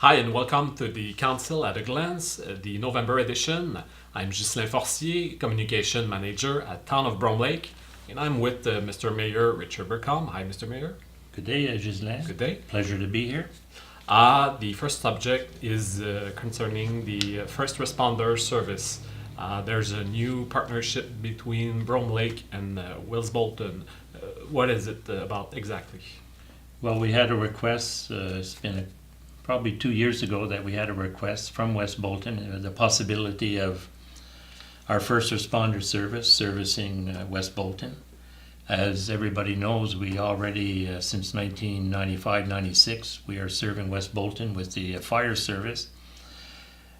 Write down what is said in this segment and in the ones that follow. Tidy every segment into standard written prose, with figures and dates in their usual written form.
Hi and welcome to the Council at a Glance, the November edition. I'm Ghislain Forcier, Communication Manager at Town of Brome Lake, and I'm with Mr. Mayor Richard Burcombe. Hi, Mr. Mayor. Good day, Ghislain. Good day. Pleasure to be here. The first subject is concerning the first responder service. There's a new partnership between Brome Lake and West Bolton. What is it about exactly? Well, we had a request, it's been probably 2 years ago that we had a request from West Bolton, the possibility of our first responder service servicing West Bolton. As everybody knows, we already, since 1995-96, we are serving West Bolton with the fire service.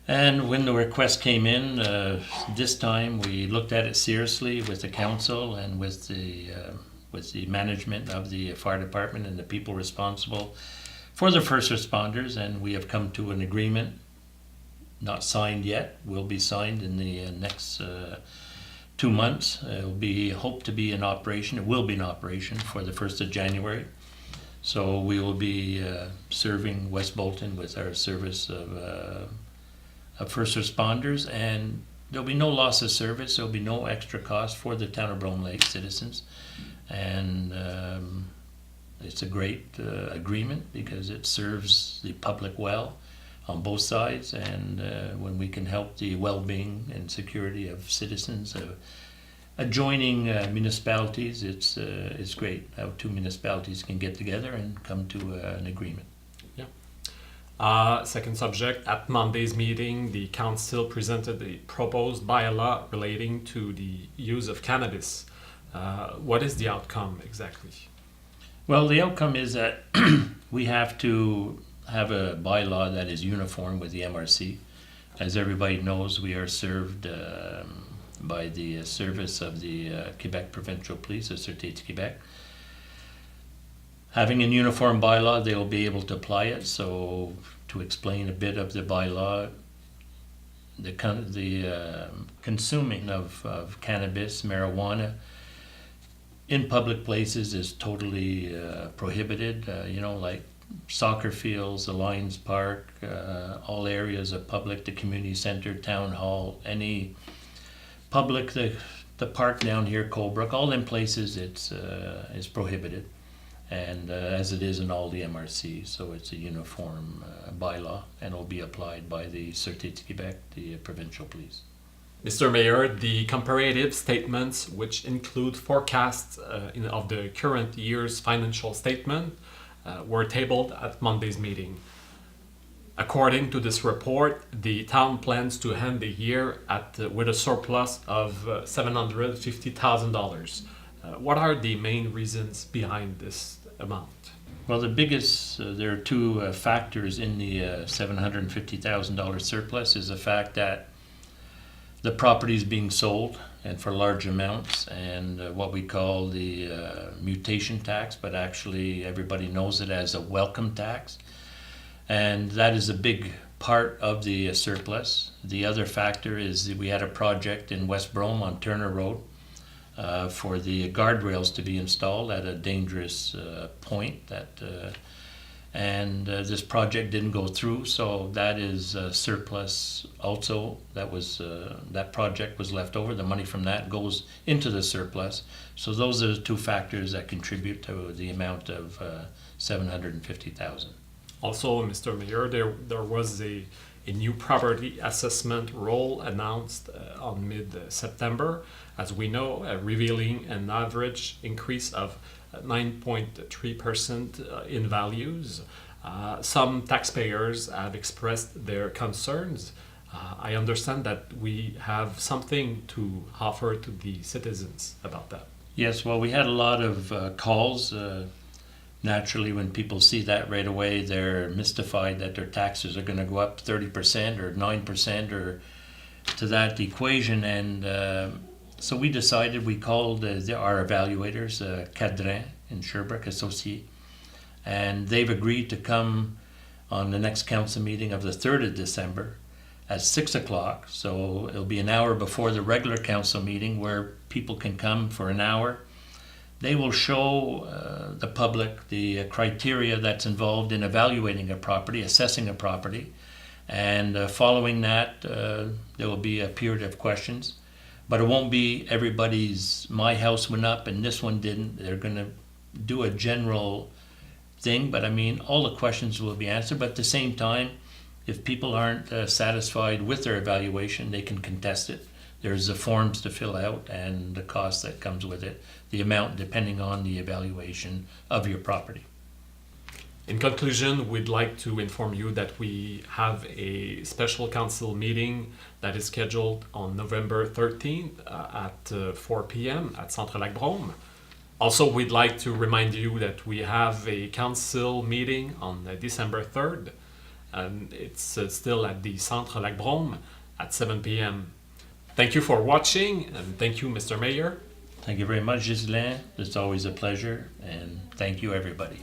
And when the request came in, this time we looked at it seriously with the council and with the management of the fire department and the people responsible for the first responders, and we have come to an agreement, not signed yet, will be signed in the next 2 months. It will be hoped to be in operation. It will be in operation for the 1st of January. So we will be serving West Bolton with our service of first responders, and there'll be no loss of service. There'll be no extra cost for the Town of Brome Lake citizens, and it's a great agreement because it serves the public well on both sides, and when we can help the well-being and security of citizens adjoining municipalities, it's great how two municipalities can get together and come to an agreement. Second subject, at Monday's meeting, the council presented a proposed bylaw relating to the use of cannabis. What is the outcome exactly? Well, the outcome is that we have to have a bylaw that is uniform with the MRC. As everybody knows, we are served by the service of the Quebec Provincial Police, the Sûreté du Québec. Having a uniform bylaw, they will be able to apply it. So, to explain a bit of the bylaw, the consuming of cannabis, marijuana, in public places is totally prohibited, like soccer fields, the Lions Park, all areas of public, the community center, town hall, any public, the park down here, Colebrook, all them places it's prohibited, and as it is in all the MRC, so it's a uniform bylaw, and will be applied by the Sûreté du Québec, the provincial police. Mr. Mayor, the comparative statements, which include forecasts of the current year's financial statement, were tabled at Monday's meeting. According to this report, the town plans to end the year with a surplus of $750,000. What are the main reasons behind this amount? Well, the biggest, there are two factors in the $750,000 surplus, is the fact that the property is being sold, and for large amounts, and what we call the mutation tax, but actually everybody knows it as a welcome tax, and that is a big part of the surplus. The other factor is that we had a project in West Brome on Turner Road for the guardrails to be installed at a dangerous point and this project didn't go through, so that is surplus also. That project was left over. The money from that goes into the surplus. So those are the two factors that contribute to the amount of $750,000. Also, Mr. Mayor, there was a new property assessment role announced on mid-September, as we know, revealing an average increase of 9.3% in values. Some taxpayers have expressed their concerns. I understand that we have something to offer to the citizens about that. Yes, well, we had a lot of calls. Naturally, when people see that right away, they're mystified that their taxes are going to go up 30% or 9% or to that equation, and so we decided, we called our evaluators, Cadrin in Sherbrooke Associés, and they've agreed to come on the next council meeting of the 3rd of December at 6 o'clock. So it'll be an hour before the regular council meeting where people can come for an hour, They will show the public the criteria that's involved in evaluating a property, assessing a property, and following that, there will be a period of questions. But it won't be everybody's, my house went up and this one didn't. They're going to do a general thing, but I mean, all the questions will be answered. But at the same time, if people aren't satisfied with their evaluation, they can contest it. There's the forms to fill out and the cost that comes with it, the amount depending on the evaluation of your property. In conclusion, we'd like to inform you that we have a special council meeting that is scheduled on November 13th at 4 p.m. at Centre Lac-Brome. Also, we'd like to remind you that we have a council meeting on December 3rd, and it's still at the Centre Lac-Brome at 7 p.m. Thank you for watching, and thank you, Mr. Mayor. Thank you very much, Ghislain. It's always a pleasure, and thank you, everybody.